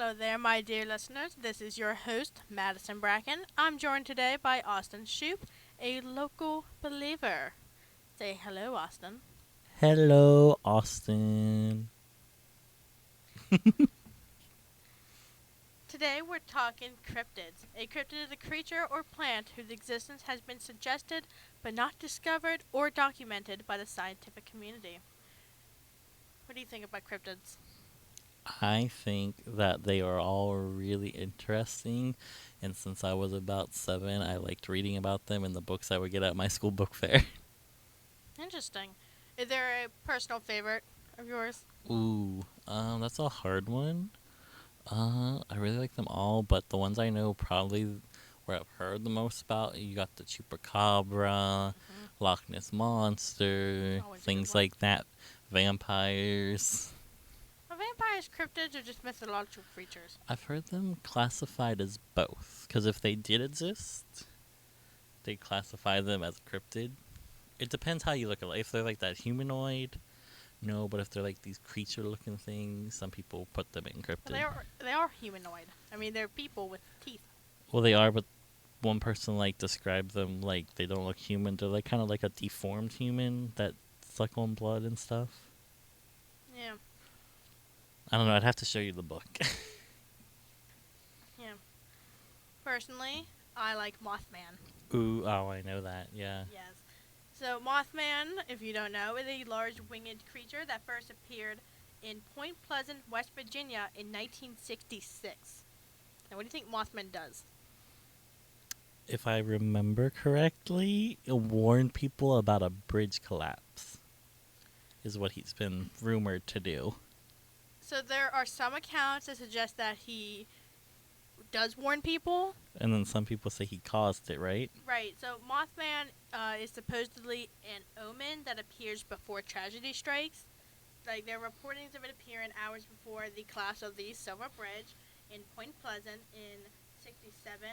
Hello there, my dear listeners. This is your host, Maddy Bracken. I'm joined today by Austin Shoop, a local believer. Say hello, Austin. Hello, Austin. Today we're talking cryptids. A cryptid is a creature or plant whose existence has been suggested but not discovered or documented by the scientific community. What do you think about cryptids? I think that they are all really interesting, and since I was about 7, I liked reading about them in the books I would get at my school book fair. Interesting. Is there a personal favorite of yours? Ooh, that's a hard one. I really like them all, but the ones I know probably where I've heard the most about, you got the Chupacabra, Mm-hmm. Loch Ness Monster, Always a good things one. like that, vampires. Are vampires cryptids or just mythological creatures? I've heard them classified as both, because if they did exist, they classify them as cryptid. It depends how you look at it. If they're like that humanoid, no, but if they're like these creature-looking things, some people put them in Well, cryptid. they are humanoid. I mean, they're people with teeth. Well, they are, but one person like described them like they don't look human. They're like kind of like a deformed human that suck on blood and stuff. Yeah, I don't know. I'd have to show you the book. yeah. Personally, I like Mothman. Ooh, oh, I know that. Yeah. Yes. So Mothman, if you don't know, is a large winged creature that first appeared in Point Pleasant, West Virginia in 1966. Now, what do you think Mothman does? If I remember correctly, it warned people about a bridge collapse, is what he's been rumored to do. So there are some accounts that suggest that he does warn people. And then some people say he caused it, right? Right. So Mothman is supposedly an omen that appears before tragedy strikes. Like, there are reportings of it appearing hours before the collapse of the Silver Bridge in Point Pleasant in 67,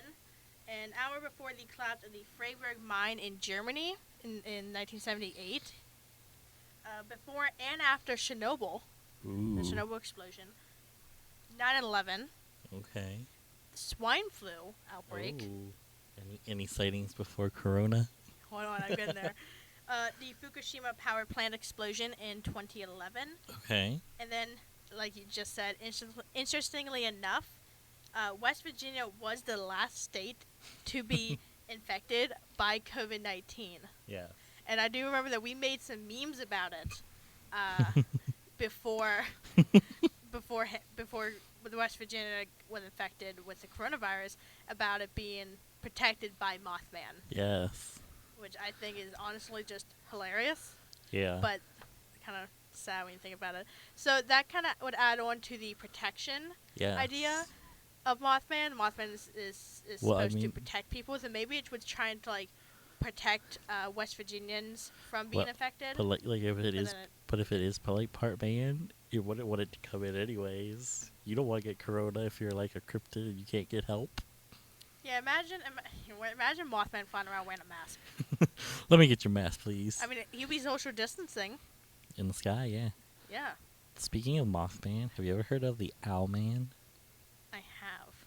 an hour before the collapse of the Freiburg mine in Germany in 1978, before and after Chernobyl, Ooh. the Chernobyl explosion, 9/11, Okay. swine flu outbreak. Ooh. Any sightings before Corona? Hold on, I've been there. The Fukushima power plant explosion in 2011. Okay. And then, like you just said, interestingly enough, West Virginia was the last state to be infected by COVID-19. Yeah. And I do remember that we made some memes about it before the West Virginia was infected with the coronavirus, about it being protected by Mothman, Yes. which I think is honestly just hilarious, Yeah. but kind of sad when you think about it. So that kind of would add on to the protection yes. idea of Mothman. Mothman is Well, supposed to protect people, so maybe it was trying to like protect West Virginians from being affected. But like if it But is, then but if it is like part man, you wouldn't want it to come in anyways. You don't want to get corona if you're like a cryptid and you can't get help. Yeah, imagine Mothman flying around wearing a mask. Let me get your mask, please. I mean, he'd be social distancing. In the sky, yeah. Yeah, Speaking of Mothman, have you ever heard of the Owlman? I have.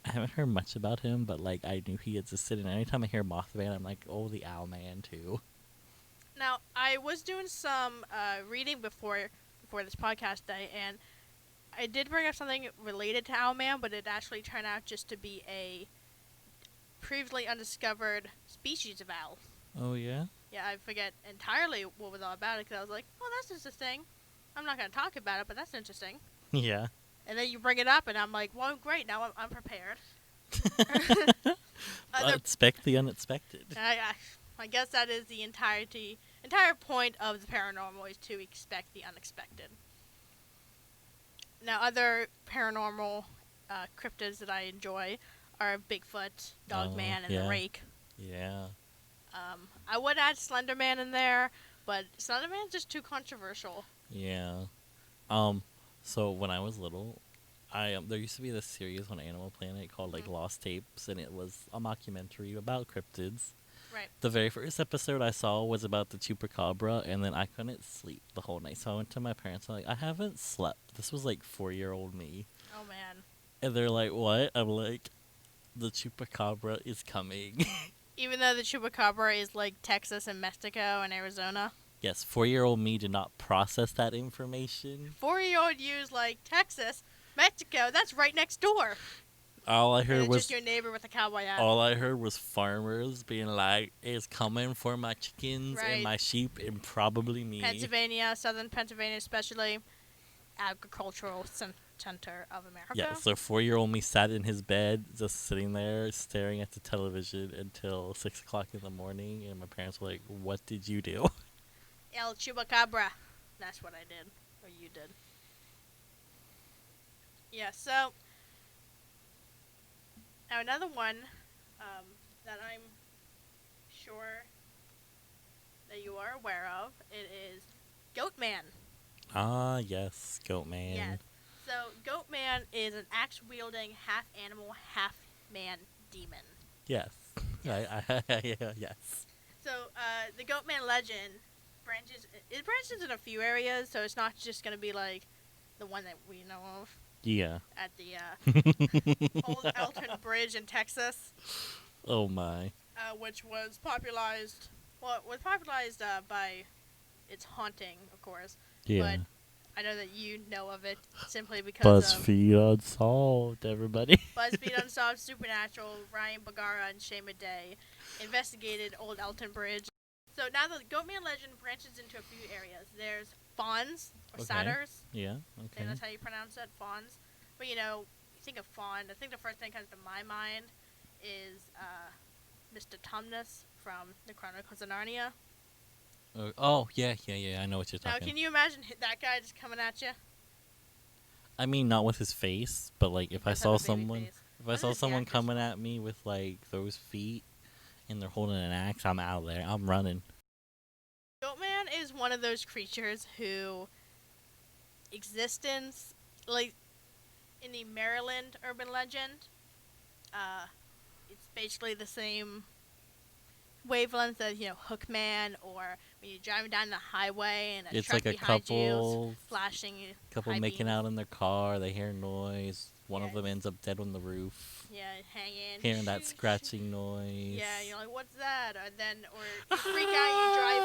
I haven't heard much about him, but like I knew he existed, and anytime I hear Mothman, I'm like, oh, the Owlman too. Now, I was doing some reading before this podcast day, and I did bring up something related to Owlman, but it actually turned out just to be a previously undiscovered species of owl. Oh yeah. Yeah, I forget entirely what was all about it, because I was like, oh, that's interesting. I'm not going to talk about it, but that's interesting. Yeah. And then you bring it up, and I'm like, well, great, now I'm prepared. Expect the unexpected. I guess that is the entire point of the paranormal, is to expect the unexpected. Now, other paranormal cryptids that I enjoy are Bigfoot, Dogman, and yeah. the Rake. Yeah. I would add Slenderman in there, but Slenderman's just too controversial. Yeah. So when I was little, there used to be this series on Animal Planet called like Lost Tapes, and it was a mockumentary about cryptids. Right. The very first episode I saw was about the Chupacabra, and then I couldn't sleep the whole night. So I went to my parents and I'm like, I haven't slept. This was like 4-year-old me. Oh, man. And they're like, what? I'm like, the Chupacabra is coming. Even though the Chupacabra is like Texas and Mexico and Arizona. Yes, 4-year-old me did not process that information. 4-year-old you's like, Texas, Mexico, that's right next door. All I And heard it's was just your neighbor with a cowboy hat. all I heard was farmers being like, "It's coming for my chickens Right. and my sheep and probably me." Pennsylvania, southern Pennsylvania especially, agricultural center of America. Yeah, so 4-year-old me sat in his bed, just sitting there staring at the television until 6 o'clock in the morning, and my parents were like, "What did you do?" El Chupacabra. That's what I did. Or you did. Yeah, so now another one that I'm sure that you are aware of, it is Goatman. Ah, yes, Goatman. Yes. So Goatman is an axe-wielding, half-animal, half-man demon. Yes. Yes. Yes. So the Goatman legend branches in a few areas, so it's not just going to be like the one that we know of Yeah. at the Old Elton Bridge in Texas. Oh my. Which was popularized by its haunting, of course. Yeah. But I know that you know of it simply because of BuzzFeed Unsolved, everybody. BuzzFeed Unsolved, Supernatural, Ryan Bagara, and Shane Day investigated Old Elton Bridge. So now the Goatman legend branches into a few areas. There's fawns, or Okay. satyrs. Yeah, I okay. think that's how you pronounce it, fawns. But you think of fawn, I think the first thing that comes to my mind is Mr. Tumnus from the Chronicles of Narnia. Oh, yeah, I know what you're Now, talking. can you imagine that guy just coming at you? I mean, not with his face, but like if I Does have saw a baby someone, face. if I What saw is the someone actor's coming name? at me with like those feet, and they're holding an axe, I'm out of there. I'm running. Goatman is one of those creatures who existence, like in the Maryland urban legend, it's basically the same wavelength as Hookman, or when you're driving down the highway and a It's truck like a behind you couple flashing couple high making beams. out in their car. They hear noise. One of them Yes. ends up dead on the roof. Yeah, hanging. Hearing that Shoo, shoo. scratching noise. Yeah, you're like, what's that? Or you freak out, you drive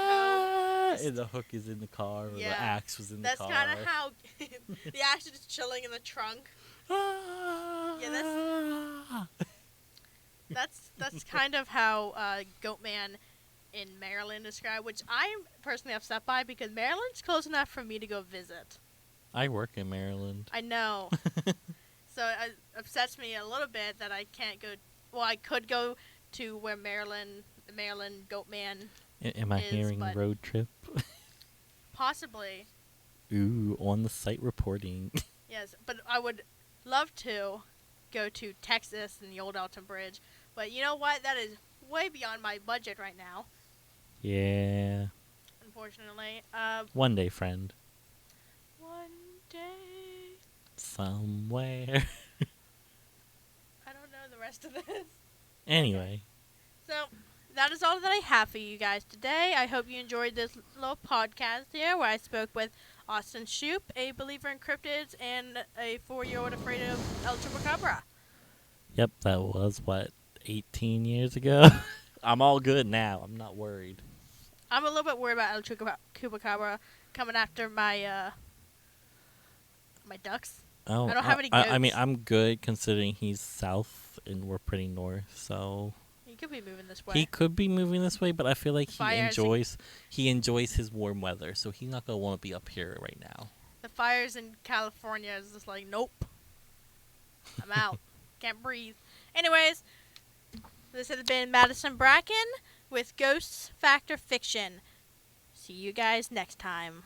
home. And the hook is in the car, or Yeah. the axe was in That's the car. kind of how the axe is just chilling in the trunk. Yeah, that's kind of how Goatman in Maryland described, which I'm personally upset by because Maryland's close enough for me to go visit. I work in Maryland. I know. So it upsets me a little bit that I can't go. Well, I could go to where the Maryland Goatman Am I is, hearing but- road trip? possibly. Ooh, on the site reporting. Yes, but I would love to go to Texas and the Old Elton Bridge. But you know what? That is way beyond my budget right now, Yeah. unfortunately. One day, friend. One day. Somewhere. I don't know the rest of this. Anyway. So, that is all that I have for you guys today. I hope you enjoyed this little podcast here where I spoke with Austin Shoop, a believer in cryptids, and a 4-year-old afraid of El Chupacabra. Yep, that was, 18 years ago? I'm all good now. I'm not worried. I'm a little bit worried about El Chupacabra coming after my my ducks. Oh, I don't have any I mean, goats. I'm good considering he's south and we're pretty north, so He could be moving this way. he could be moving this way, but I feel like Fires. he enjoys his warm weather, so he's not gonna want to be up here right now. The fires in California is just like, nope. I'm out. Can't breathe. Anyways, this has been Maddy Bracken with Ghosts Factor Fiction. See you guys next time.